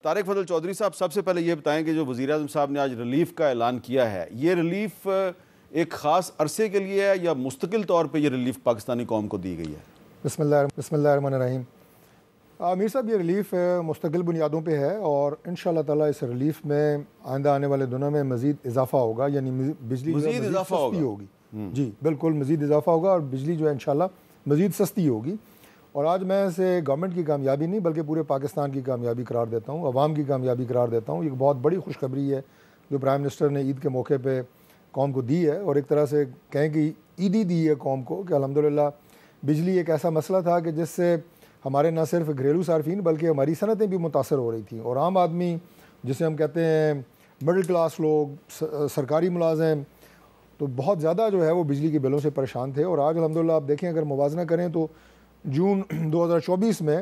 طارق فضل چودھری صاحب، سب سے پہلے یہ بتائیں کہ جو وزیر اعظم صاحب نے آج ریلیف کا اعلان کیا ہے، یہ ریلیف ایک خاص عرصے کے لیے ہے یا مستقل طور پہ یہ ریلیف پاکستانی قوم کو دی گئی ہے؟ بسم اللہ الرحمن الرحیم۔ میر صاحب، یہ ریلیف مستقل بنیادوں پہ ہے اور انشاءاللہ تعالیٰ اس ریلیف میں آئندہ آنے والے دنوں میں مزید اضافہ ہوگا، یعنی بجلی مزید سستی ہوگی۔ جی بالکل، مزید اضافہ ہوگا اور بجلی جو ہے انشاءاللہ مزید سستی ہوگی۔ اور آج میں اسے گورنمنٹ کی کامیابی نہیں بلکہ پورے پاکستان کی کامیابی قرار دیتا ہوں، عوام کی کامیابی قرار دیتا ہوں۔ یہ بہت بڑی خوشخبری ہے جو پرائم منسٹر نے عید کے موقع پہ قوم کو دی ہے، اور ایک طرح سے کہیں کہ عیدی دی ہے قوم کو کہ الحمدللہ بجلی ایک ایسا مسئلہ تھا کہ جس سے ہمارے نہ صرف گھریلو صارفین بلکہ ہماری صنعتیں بھی متاثر ہو رہی تھیں، اور عام آدمی جسے ہم کہتے ہیں مڈل کلاس لوگ، سرکاری ملازم، تو بہت زیادہ جو ہے وہ بجلی کے بلوں سے پریشان تھے۔ اور آج الحمدللہ آپ دیکھیں، اگر موازنہ کریں تو جون 2024 میں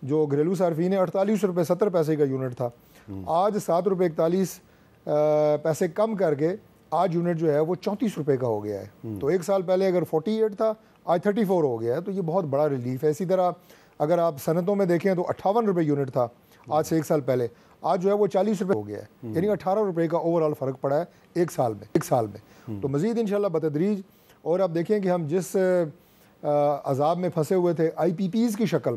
جو گھریلو صارفین ہے 48 روپے 70 پیسے کا یونٹ تھا، آج 7 روپے 41 پیسے کم کر کے آج یونٹ جو ہے وہ 34 روپے کا ہو گیا ہے۔ تو ایک سال پہلے اگر 48 تھا، آج 34 ہو گیا ہے، تو یہ بہت بڑا ریلیف ہے۔ اسی طرح اگر آپ صنعتوں میں دیکھیں تو 58 روپے یونٹ تھا آج سے ایک سال پہلے، آج جو ہے وہ 40 روپے ہو گیا ہے، یعنی 18 روپے کا اوورآل فرق پڑا ہے ایک سال میں۔ تو مزید انشاءاللہ بتدریج، اور آپ دیکھیں کہ ہم جس عذاب میں پھنسے ہوئے تھے آئی پی پیز کی شکل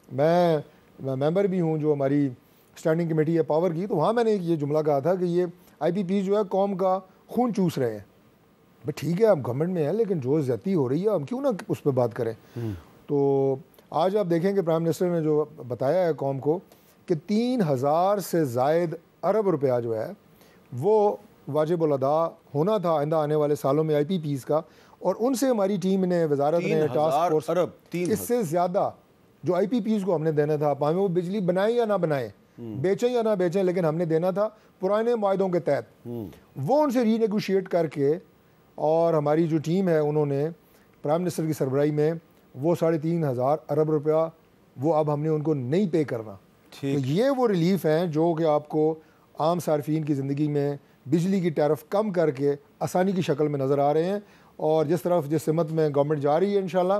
میں ممبر بھی ہوں جو ہماری اسٹینڈنگ کمیٹی ہے پاور کی، تو وہاں میں نے یہ جملہ کہا تھا کہ یہ آئی پی پیز جو ہے قوم کا خون چوس رہے ہیں۔ ٹھیک ہے، ہم گورنمنٹ میں ہیں لیکن جو زیادتی ہو رہی ہے ہم کیوں نہ اس پہ بات کریں۔ تو آج آپ دیکھیں کہ پرائم منسٹر نے جو بتایا ہے قوم کو کہ 3000 سے زائد ارب روپیہ جو ہے وہ واجب الادا ہونا تھا آئندہ آنے والے سالوں میں آئی پی پیز کا، اور ان سے ہماری ٹیم نے، وزارت نے، ٹاسک فورس، اس سے زیادہ جو آئی پی پیز کو ہم نے دینا تھا، پاویں وہ بجلی بنائیں یا نہ بنائیں، بیچیں یا نہ بیچیں، لیکن ہم نے دینا تھا پرانے معاہدوں کے تحت، وہ ان سے ری نیگوشیٹ کر کے، اور ہماری جو ٹیم ہے انہوں نے پرائم منسٹر کی سربراہی میں وہ 3500 ارب روپیہ وہ اب ہم نے ان کو نہیں پے کرنا۔ تو یہ وہ ریلیف ہیں جو کہ آپ کو عام صارفین کی زندگی میں بجلی کی ٹیرف کم کر کے آسانی کی شکل میں نظر آ رہے ہیں، اور جس سمت میں گورنمنٹ جا رہی ہے انشاءاللہ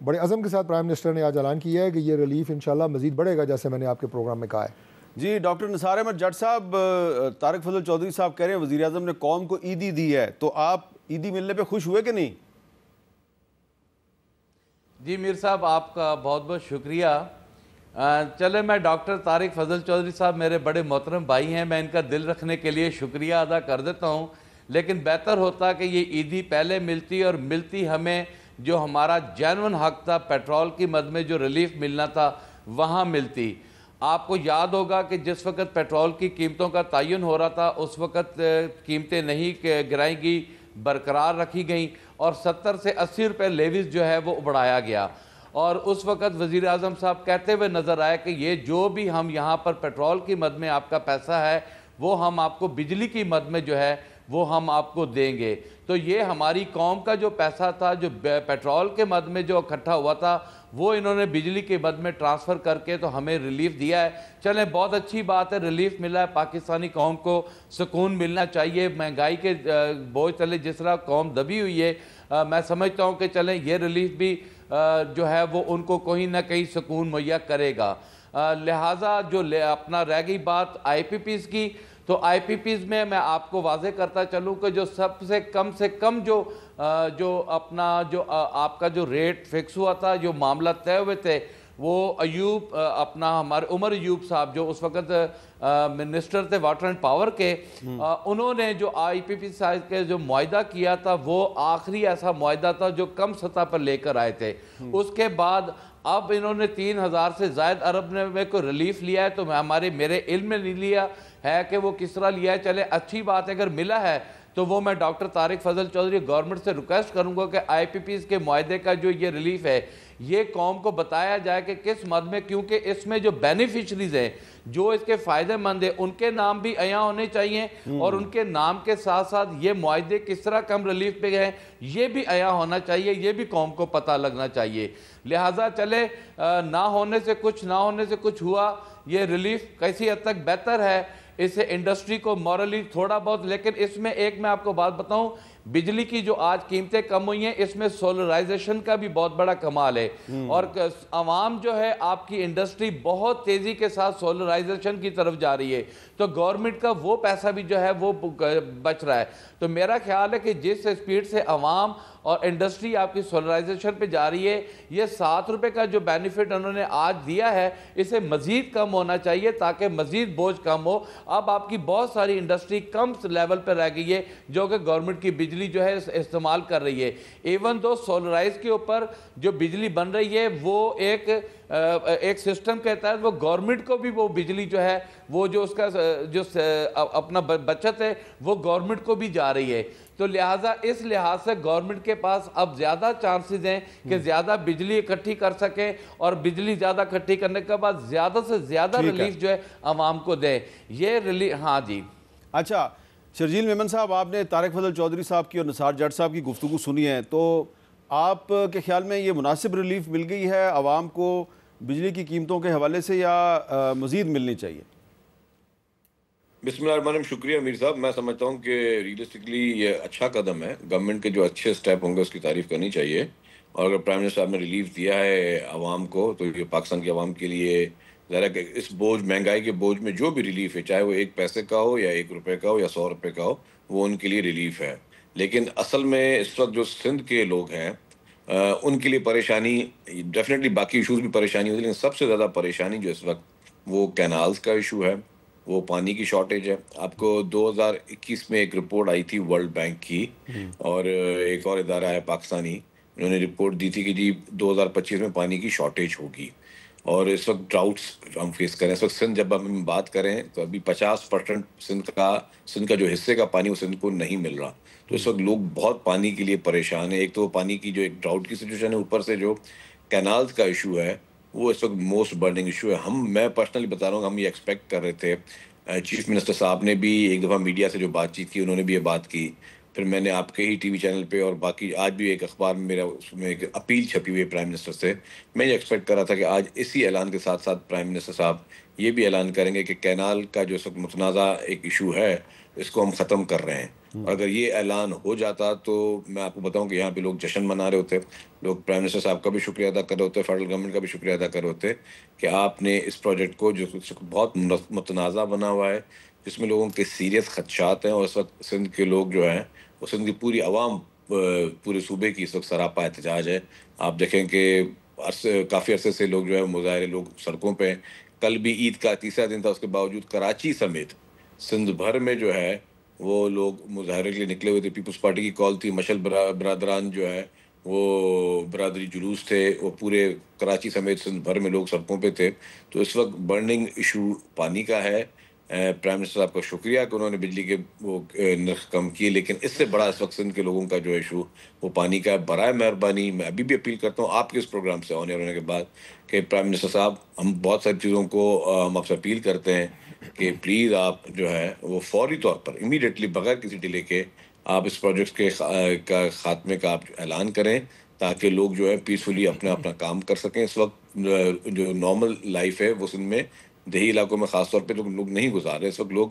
بڑے عزم کے ساتھ پرائم منسٹر نے آج اعلان کیا ہے کہ یہ ریلیف انشاءاللہ مزید بڑھے گا، جیسے میں نے آپ کے پروگرام میں کہا ہے۔ جی ڈاکٹر نثار احمد جٹ صاحب، طارق فضل چودھری صاحب کہہ رہے ہیں وزیر اعظم نے قوم کو عیدی دی ہے، تو آپ عیدی ملنے پہ خوش ہوئے کہ نہیں؟ جی میر صاحب، آپ کا بہت بہت شکریہ۔ چلے، میں ڈاکٹر طارق فضل چودھری صاحب میرے بڑے محترم بھائی ہیں، میں ان کا دل رکھنے کے لیے شکریہ ادا کر دیتا ہوں، لیکن بہتر ہوتا کہ یہ عیدی پہلے ملتی، اور ملتی ہمیں جو ہمارا جینون حق تھا، پیٹرول کی مد میں جو ریلیف ملنا تھا وہاں ملتی۔ آپ کو یاد ہوگا کہ جس وقت پیٹرول کی قیمتوں کا تعین ہو رہا تھا اس وقت قیمتیں نہیں گرائی گئی، برقرار رکھی گئیں، اور 70 سے 80 روپے لیویز جو ہے وہ بڑھایا گیا، اور اس وقت وزیر اعظم صاحب کہتے ہوئے نظر آئے کہ یہ جو بھی ہم یہاں پر پیٹرول کی مد میں آپ کا پیسہ ہے وہ ہم آپ کو بجلی کی مد میں جو ہے وہ ہم آپ کو دیں گے۔ تو یہ ہماری قوم کا جو پیسہ تھا جو پیٹرول کے مد میں جو اکٹھا ہوا تھا وہ انہوں نے بجلی کے مد میں ٹرانسفر کر کے تو ہمیں ریلیف دیا ہے۔ چلیں، بہت اچھی بات ہے، ریلیف ملا ہے، پاکستانی قوم کو سکون ملنا چاہیے۔ مہنگائی کے بوجھ تلے جس طرح قوم دبی ہوئی ہے، میں سمجھتا ہوں کہ چلیں یہ ریلیف بھی جو ہے وہ ان کو کہیں نہ کہیں سکون مہیا کرے گا۔ لہٰذا جو اپنا رہ گئی بات آئی پی پیز کی، تو آئی پی پیز میں آپ کو واضح کرتا چلوں کہ جو سب سے کم جو اپنا جو آپ کا جو ریٹ فکس ہوا تھا، جو معاملہ طے ہوئے تھے، وہ ایوب اپنا ہمارے عمر ایوب صاحب جو اس وقت منسٹر تھے واٹر اینڈ پاور کے، انہوں نے جو آئی پی پی سائز کے جو معاہدہ کیا تھا وہ آخری ایسا معاہدہ تھا جو کم سطح پر لے کر آئے تھے۔ اس کے بعد اب انہوں نے 3000 سے زائد ارب میں کو ریلیف لیا ہے، تو میرے علم میں نہیں لیا ہے کہ وہ کس طرح لیا ہے۔ چلے اچھی بات ہے، اگر ملا ہے تو وہ میں ڈاکٹر طارق فضل چودھری گورنمنٹ سے ریکویسٹ کروں گا کہ آئی پی پیز کے معاہدے کا جو یہ ریلیف ہے یہ قوم کو بتایا جائے کہ کس مد میں، کیونکہ اس میں جو بینیفیشریز ہیں، جو اس کے فائدہ مند ہیں، ان کے نام بھی عیاں ہونے چاہیے، اور ان کے نام کے ساتھ ساتھ یہ معاہدے کس طرح کم ریلیف پہ گئے یہ بھی عیاں ہونا چاہیے، یہ بھی قوم کو پتہ لگنا چاہیے۔ لہٰذا چلے، نہ ہونے سے کچھ ہوا، یہ ریلیف کیسی حد تک بہتر ہے، اس سے انڈسٹری کو مورلی تھوڑا بہت، لیکن اس میں ایک میں آپ کو بات بتاؤں، بجلی کی جو آج قیمتیں کم ہوئی ہیں اس میں سولرائزیشن کا بھی بہت بڑا کمال ہے، اور عوام جو ہے آپ کی انڈسٹری بہت تیزی کے ساتھ سولرائزیشن کی طرف جا رہی ہے، تو گورنمنٹ کا وہ پیسہ بھی جو ہے وہ بچ رہا ہے۔ تو میرا خیال ہے کہ جس سپیڈ سے عوام اور انڈسٹری آپ کی سولرائزیشن پہ جا رہی ہے، یہ ₹7 کا جو بینیفٹ انہوں نے آج دیا ہے اسے مزید کم ہونا چاہیے تاکہ مزید بوجھ کم ہو۔ اب آپ کی بہت ساری انڈسٹری کم لیول پہ رہ گئی ہے جو کہ گورنمنٹ کی بجلی جو ہے استعمال کر رہی ہے، ایون دو سولرائز کے اوپر جو بجلی بن رہی ہے وہ ایک سسٹم کے تحت وہ گورنمنٹ کو بھی وہ بجلی جو ہے وہ جو اس کا جو اپنا بچت ہے وہ گورنمنٹ کو بھی جا رہی ہے۔ تو لہٰذا اس لحاظ سے گورنمنٹ کے پاس اب زیادہ چانسز ہیں کہ زیادہ بجلی اکٹھی کر سکیں، اور بجلی زیادہ اکٹھی کرنے کے بعد زیادہ سے زیادہ ریلیف جو ہے عوام کو دیں۔ یہ ریلیف، ہاں جی۔ اچھا شرجیل میمن صاحب، آپ نے طارق فضل چودھری صاحب کی اور نثار جٹ صاحب کی گفتگو سنی ہے، تو آپ کے خیال میں یہ مناسب ریلیف مل گئی ہے عوام کو بجلی کی قیمتوں کے حوالے سے، یا مزید ملنی چاہیے؟ بسم اللہ الرحمن الرحیم، شکریہ امیر صاحب۔ میں سمجھتا ہوں کہ ریئلسٹکلی یہ اچھا قدم ہے، گورنمنٹ کے جو اچھے سٹیپ ہوں گے اس کی تعریف کرنی چاہیے، اور اگر پرائم منسٹر صاحب نے ریلیف دیا ہے عوام کو تو یہ پاکستان کی عوام کے لیے ظاہر ہے کہ اس بوجھ، مہنگائی کے بوجھ میں جو بھی ریلیف ہے، چاہے وہ 1 پیسے کا ہو یا ₹1 کا ہو یا ₹100 کا ہو، وہ ان کے لیے ریلیف ہے۔ لیکن اصل میں اس وقت جو سندھ کے لوگ ہیں ان کے لیے پریشانی، ڈیفینیٹلی باقی ایشوز بھی پریشانی ہوتی ہے، لیکن سب سے زیادہ پریشانی جو اس وقت وہ کینالز کا ایشو ہے، وہ پانی کی شارٹیج ہے۔ آپ کو 2021 میں ایک رپورٹ آئی تھی ورلڈ بینک کی، اور ایک اور ادارہ ہے پاکستانی، انہوں نے رپورٹ دی تھی کہ جی 2025 میں پانی کی شارٹیج ہوگی، اور اس وقت ڈراؤٹس ہم فیس کریں۔ اس وقت سندھ جب ہم بات کریں تو ابھی 50% سندھ کا جو حصے کا پانی وہ سندھ کو نہیں مل رہا، تو اس وقت لوگ بہت پانی کے لیے پریشان ہیں۔ ایک تو پانی کی جو ایک ڈراؤٹ کی سچویشن ہے، اوپر سے جو کینالز کا ایشو ہے وہ اس وقت موسٹ برننگ ایشو ہے۔ میں پرسنلی بتا رہا ہوں، ہم یہ ایکسپیکٹ کر رہے تھے، چیف منسٹر صاحب نے بھی ایک دفعہ میڈیا سے جو بات چیت کی انہوں نے بھی یہ بات کی، پھر میں نے آپ کے ہی ٹی وی چینل پہ اور باقی آج بھی ایک اخبار میں میرا اس میں ایک اپیل چھپی ہوئی ہے پرائم منسٹر سے، میں یہ ایکسپیکٹ کر رہا تھا کہ آج اسی اعلان کے ساتھ ساتھ پرائم منسٹر صاحب یہ بھی اعلان کریں گے کہ کینال کا جو اس وقت متنازع ایک ایشو ہے اس کو ہم ختم کر رہے ہیں۔ اور اگر یہ اعلان ہو جاتا تو میں آپ کو بتاؤں کہ یہاں پہ لوگ جشن منا رہے ہوتے، لوگ پرائم منسٹر صاحب کا بھی شکریہ ادا کر رہے ہوتے، فیڈرل گورنمنٹ کا بھی شکریہ ادا کر رہے ہوتے کہ آپ نے اس پروجیکٹ کو جو بہت متنازع بنا ہوا ہے، جس میں لوگوں کے سیریس خدشات ہیں، اور اس وقت سندھ کے لوگ جو ہیں وہ سندھ کی پوری عوام، پورے صوبے کی اس وقت سراپا احتجاج ہے۔ آپ دیکھیں کہ کافی عرصے سے لوگ جو ہے مظاہرے، لوگ سڑکوں پہ، کل بھی عید کا تیسرا دن تھا، اس کے باوجود کراچی سمیت سندھ بھر میں جو ہے وہ لوگ مظاہرے کے لیے نکلے ہوئے تھے۔ پیپلز پارٹی کی کال تھی، مشل برادران جو ہے وہ برادری جلوس تھے، وہ پورے کراچی سمیت سندھ بھر میں لوگ سڑکوں پہ تھے۔ تو اس وقت برننگ ایشو پانی کا ہے۔ پرائم منسٹر صاحب کا شکریہ کہ انہوں نے بجلی کے وہ نرخ کم کیے، لیکن اس سے بڑا اس وقت سندھ کے لوگوں کا جو ایشو وہ پانی کا ہے۔ برائے مہربانی میں ابھی بھی اپیل کرتا ہوں آپ کے اس پروگرام سے آن ایئر ہونے کے بعد کہ پرائم منسٹر صاحب، ہم بہت ساری چیزوں کو ہم آپ سے اپیل کرتے ہیں کہ پلیز آپ جو ہے وہ فوری طور پر امیڈیٹلی بغیر کسی ڈیلے کے آپ اس پروجیکٹ کے خاتمے کا آپ اعلان کریں، تاکہ لوگ جو ہے پیسفلی اپنا کام کر سکیں۔ اس وقت جو نارمل لائف ہے وہ سندھ میں دیہی علاقوں میں خاص طور پہ لوگ نہیں گزار رہے، اس وقت لوگ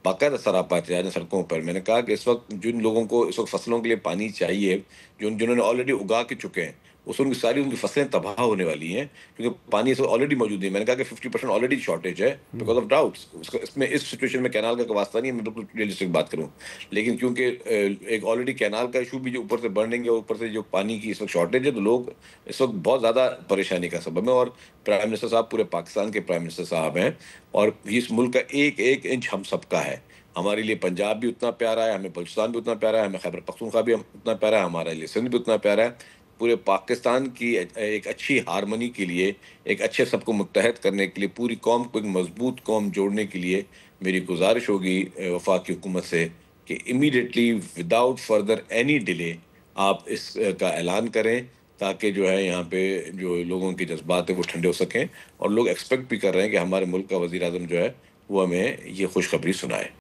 باقاعدہ سراپا احتجاج ہیں سڑکوں پر۔ میں نے کہا کہ اس وقت جن لوگوں کو اس وقت فصلوں کے لیے پانی چاہیے، جنہوں نے آلریڈی اگا کے چکے ہیں، ان کی فصلیں تباہ ہونے والی ہیں، کیونکہ پانی اس وقت آلریڈی موجود نہیں۔ میں نے کہا کہ 50% آلریڈی شارٹیج ہے بیکاز آف ڈراؤٹس۔ اس میں اس سچویشن میں کینال کا واسطہ نہیں ہے، میں بالکل ریئلسٹک بات کروں، لیکن کیونکہ ایک آلریڈی کینال کا ایشو بھی جو اوپر سے برننگ ہے، اوپر سے جو پانی کی اس وقت شارٹیج ہے، تو لوگ اس وقت بہت زیادہ پریشانی کا سبب ہے۔ اور پرائم منسٹر صاحب پورے پاکستان کے پرائم منسٹر صاحب ہیں، اور اس ملک کا ایک ایک انچ ہم سب کا ہے۔ ہمارے لیے پنجاب بھی اتنا پیارا ہے، ہمیں بلوچستان بھی اتنا پیارا ہے، ہمیں خیبر پختونخوا بھی اتنا پیارا ہے، ہمارے لیے سندھ بھی اتنا پیارا ہے۔ پورے پاکستان کی ایک اچھی ہارمنی کے لیے، ایک اچھے سب کو متحد کرنے کے لیے، پوری قوم کو ایک مضبوط قوم جوڑنے کے لیے میری گزارش ہوگی وفاقی حکومت سے کہ immediately without further any delay آپ اس کا اعلان کریں، تاکہ جو ہے یہاں پہ جو لوگوں کے جذبات ہیں وہ ٹھنڈے ہو سکیں، اور لوگ ایکسپیکٹ بھی کر رہے ہیں کہ ہمارے ملک کا وزیر اعظم جو ہے وہ ہمیں یہ خوشخبری سنائے۔